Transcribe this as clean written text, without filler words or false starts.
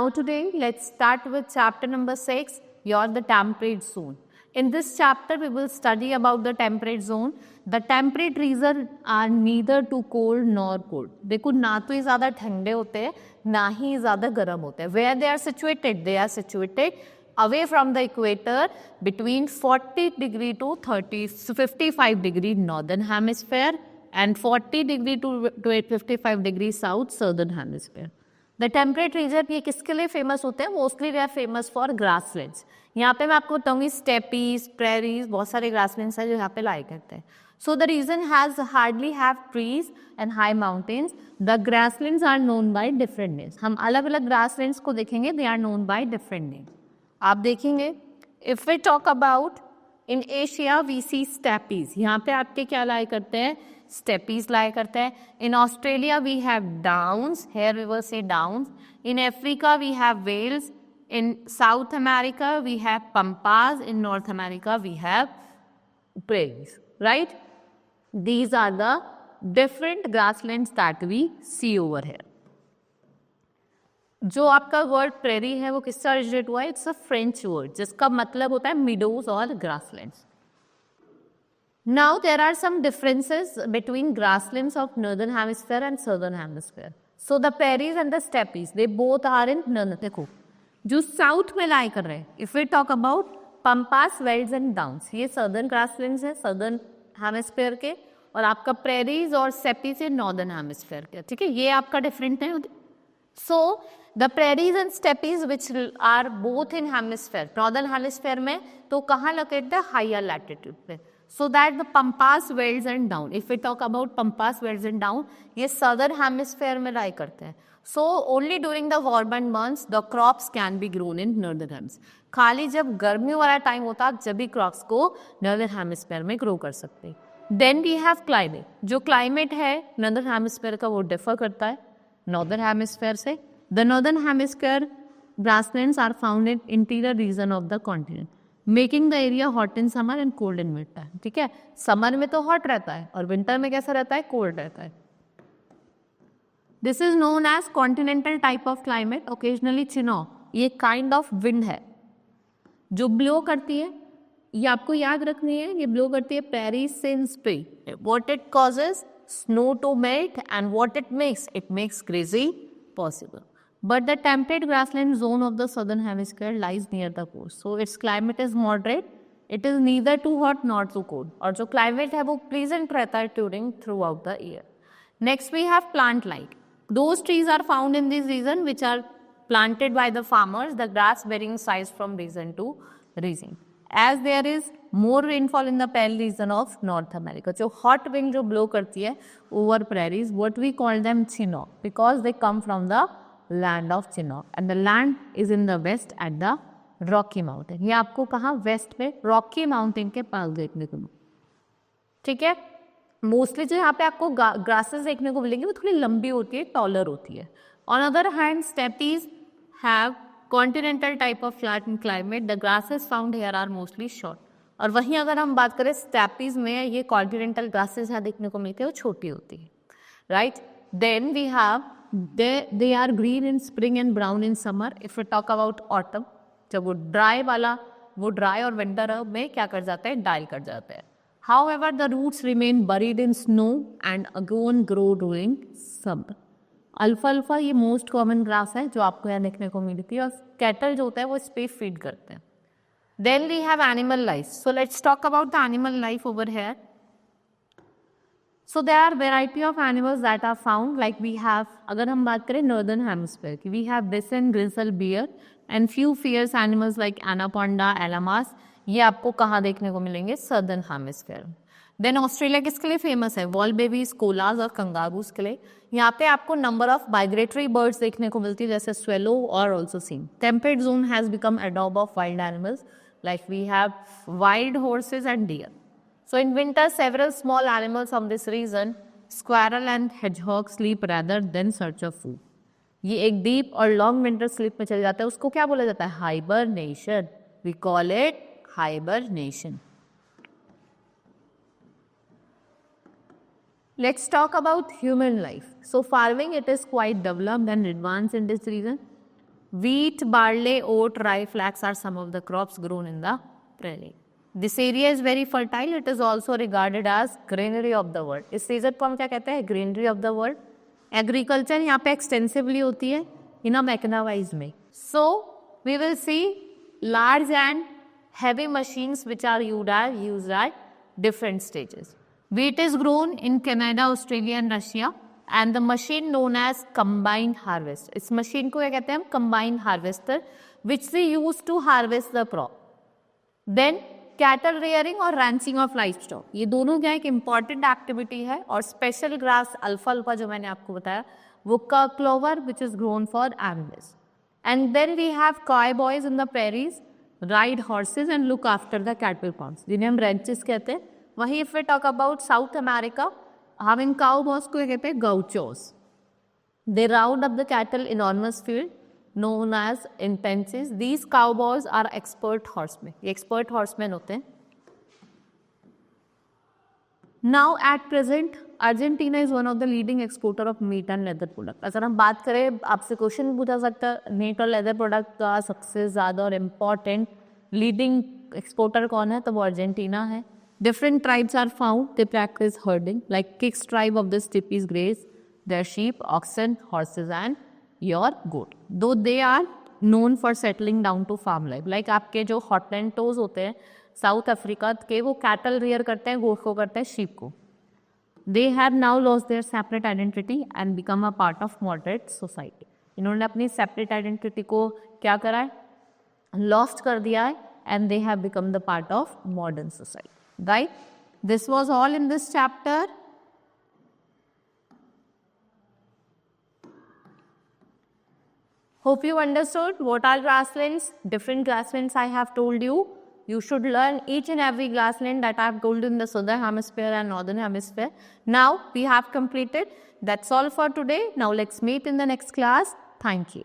Now today, let's start with chapter number 6, your the temperate zone. In this chapter, we will study about the temperate zone. The temperate region are neither too cold nor cold. देखो ना तो ये ज़्यादा ठंडे होते हैं ना ही ज़्यादा गर्म होते हैं. Where they are situated? They are situated away from the equator between 40 degree to 55 degree northern hemisphere and 40 degree to 55 degree southern hemisphere. The temperate region ये किसके लिए फेमस होते हैं? Mostly they are famous for grasslands. यहाँ पे मैं आपको बताऊंगी स्टेपीज, प्रेरीज, बहुत सारे ग्रासलैंड्स हैं जो यहाँ पे लाई करते हैं. So the region has hardly have trees and high mountains. The grasslands are known by different names. हम अलग अलग ग्रासलैंड्स को देखेंगे, they are known by different name. आप देखेंगे if we talk about in Asia we see steppes. यहाँ पे आपके क्या लाई करते हैं? स्टेपीज लाई करते हैं. In Australia we have downs, here we will say downs. In Africa we have velds. In South America we have pampas. In North America we have prairies. Right, these are the different grasslands that we see over here. जो आपका word prairie है वो किससे originate हुआ है? It's a French word जिसका मतलब होता है मिडोज और grasslands. Now there are some differences between grasslands of northern hemisphere and southern hemisphere. So the prairies and the steppes, they both are in northern. देखो जो south में लाई कर रहे हैं, if we talk about pampas, velds and downs, ये southern grasslands है southern hemisphere के, और आपका prairies और steppes है northern hemisphere के. ठीक है, ये आपका different है. So the prairies and steppes which are both in hemisphere, northern hemisphere में तो कहाँ located है? Higher latitude पे. So that the pampas, velds and down. If we talk about pampas, velds and down, ये southern hemisphere में lie करते हैं. So only during the warmer months the crops can be grown in northern hemisphere. खाली जब गर्मियों वाला time होता है जब भी crops को northern hemisphere में grow कर सकते हैं. Then we have climate. जो climate है northern hemisphere का वो differ करता है northern hemisphere से. The northern hemisphere grasslands are found in interior region of the continent, making the area hot in summer and cold in winter. ठीक है, summer में तो हॉट रहता है और विंटर में कैसा रहता है? कोल्ड रहता है. This is known as continental type of climate. Occasionally chinook, ये काइंड ऑफ विंड है जो ब्लो करती है. ये आपको याद रखनी है, ये ब्लो करती है प्रेरीज से in spring. What it causes? Snow to melt. And what it makes grazing possible. But the temperate grassland zone of the southern hemisphere lies near the coast. So its climate is moderate. It is neither too hot nor too cold. और जो climate है वो pleasant रहता है throughout the year. Next we have plant life. Those trees are found in this region which are planted by the farmers. The grass varying size from region to region. As there is more rainfall in the pale region of North America. जो hot wind जो blow करती है over prairies, what we call them Chinook because they come from the land of chinook and the land is in the west at the Rocky Mountain. ये आपको कहाँ? Waste में Rocky mountain के पास देखने को. ठीक है, मोस्टली जो यहाँ पे आपको ग्रासेस देखने को मिलेंगी वो थोड़ी लंबी होती है, टॉलर होती है. On other hand steppes have continental type of flat in climate. The grasses found here are mostly short. और वहीं अगर हम बात करें स्टेपीज में ये कॉन्टिनेंटल ग्रासेस यहाँ देखने को मिलती है वो छोटी होती है. Right, then we have they are green in spring and brown in summer. If we talk about autumn, जब वो ड्राई और विंटर में क्या कर जाते हैं? डाई कर जाते हैं. However, the roots remain buried in snow and again grow during summer. Alpha ये मोस्ट कॉमन ग्रास है जो आपको यहाँ देखने को मिलती है और कैटल जो होता है वो इस पे फीड करते हैं. Then we have animal life. So let's talk about the animal life over here. So there are variety of animals that are found. Like we have, अगर हम बात करें northern hemisphere की, we have bison, grizzly bear and few fierce animals like anaconda, llamas. ये आपको कहाँ देखने को मिलेंगे? southern hemisphere. Then ऑस्ट्रेलिया किसके लिए फेमस है? वॉल बेबीज, कोलाज और कंगारूज के लिए. यहाँ पे आपको नंबर ऑफ माइग्रेटरी बर्ड्स देखने को मिलती है जैसे स्वेलो और also seen. Temperate zone has become अडॉब of wild animals like we have wild horses and deer. So in winter, several small animals from this region, squirrel and hedgehog, sleep rather than search of food. ये एक deep और long winter sleep में चले जाता है. उसको क्या बोला जाता है? Hibernation. We call it hibernation. Let's talk about human life. So farming, it is quite developed and advanced in this region. Wheat, barley, oat, rye, flax are some of the crops grown in the prairie. This area is very fertile. It is also regarded as granary of the world. इस season को हम क्या कहते हैं? Granary of the world. Agriculture यहाँ पे extensively होती है in a mechanized में. So we will see large and heavy machines which are used at different stages. Wheat is grown in Canada, Australia and Russia. And the machine known as combined harvester. इस machine को क्या कहते हैं हम? Combined harvester, which they use to harvest the crop. Then cattle rearing और ranching of livestock. ये दोनों क्या एक important activity है. और special grass alfalfa जो मैंने आपको बताया वो clover which is grown for animals. And then we have cowboys in the prairies, ride horses and look after the cattle farms. जिन्हें हम ranches कहते हैं. वहीं if we talk about South America, having cowboys को कहते हैं gauchos. They round up the cattle in enormous field known as intensives. These cowboys are expert horsemen. ये expert horsemen होते हैं. Now at present, Argentina is one of the leading exporter of meat and leather product. अगर हम बात करें, आपसे question पूछा सकता है मीट और लेदर प्रोडक्ट का सबसे ज़्यादा और इम्पॉर्टेंट लीडिंग एक्सपोर्टर कौन है, तो वो अर्जेंटीना है. Different tribes are found. They practice herding. Like Kix tribe of the steppes graze their sheep, oxen, horses, and your goat. Though they are known for settling down to farm life. Like आपके जो हॉटलैंडोज होते हैं south Africa के, वो cattle rear करते हैं, गोट को करते हैं, शीप को. They have now lost their separate identity and become a part of moderate society. इन्होंने अपनी separate identity को क्या करा है? Lost कर दिया है, and they have become the part of modern society. Right? This was all in this chapter. Hope you understood what are grasslands. Different grasslands I have told you. You should learn each and every grassland that I have told you in the southern hemisphere and northern hemisphere. Now we have completed. That's all for today. Now let's meet in the next class. Thank you.